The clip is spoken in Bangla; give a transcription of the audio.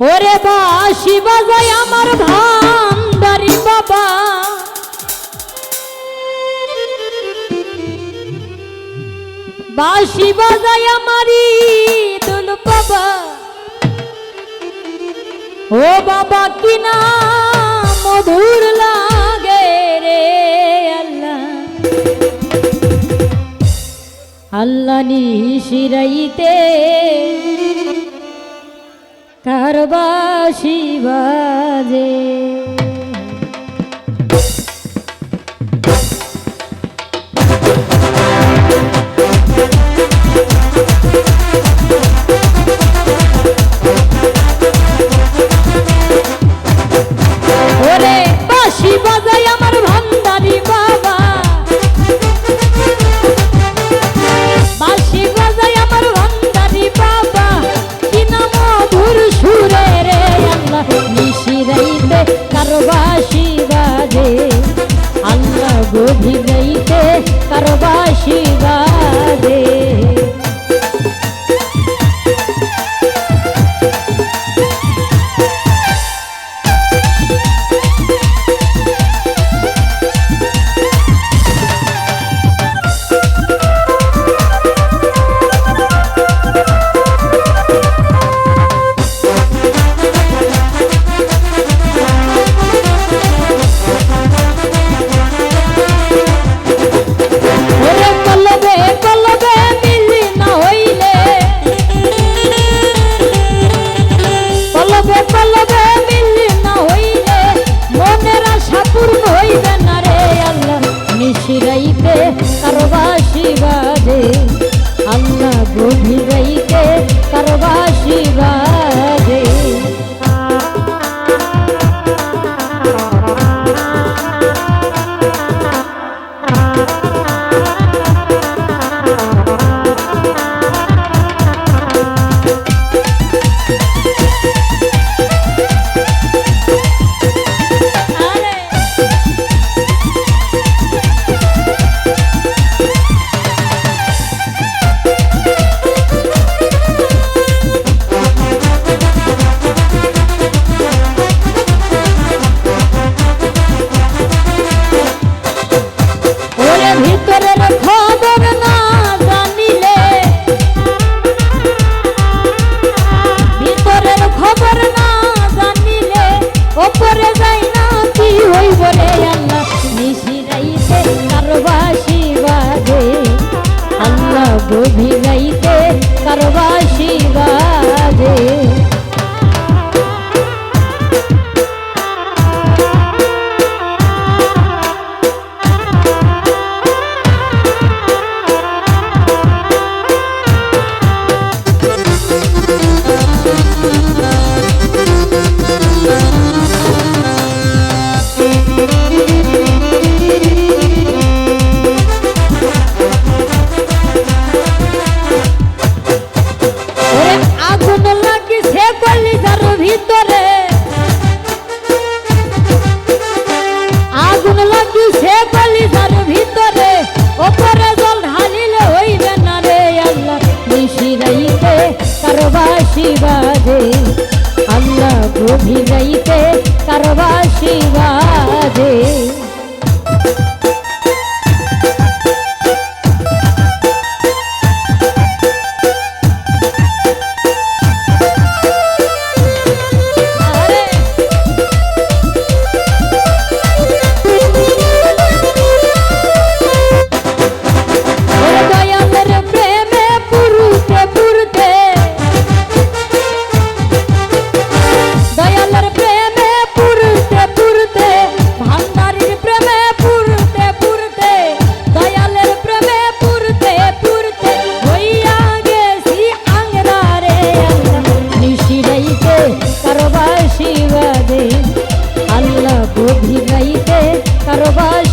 ওরে বাঁশি বাজায় আমার ভান্ডারি বাবা, বাঁশি বাজায় আমারি দুল বাবা। ও বাবা কিনা মধুর লাগে রে আল্লাহ, আল্লাহ নিশিরাইতে কার বাঁশি বাজে। ওরে বাঁশি বাজায় আমার ভান্ডারি বাবা, বাঁশি বাজায় আমার ভান্ডারি বাবা, কি নাম মধুর সুরে রে আল্লাহ নিশিরাইতে কার বাঁশি বাজে, আল্লাহ গভীর রাইতে কার বাঁশি বাজে। নিশিরাইতে কার বাঁশি বাজে, আল্লাহ গভীর রাইতে কার বাঁশি বাজে। গভীর রাইতে কার বাঁশি বাজে। আগুন লাগিছে কলিজার ভিতরে, ওপরে জল ঢালিলে হইবে না রে আল্লাহ নিশিরাইতে কার বাঁশি বাজে, আল্লাহ গভীর রাইতে কার বাঁশি বাজে। আল্লাহ গভীর রাইতে কার বাঁশি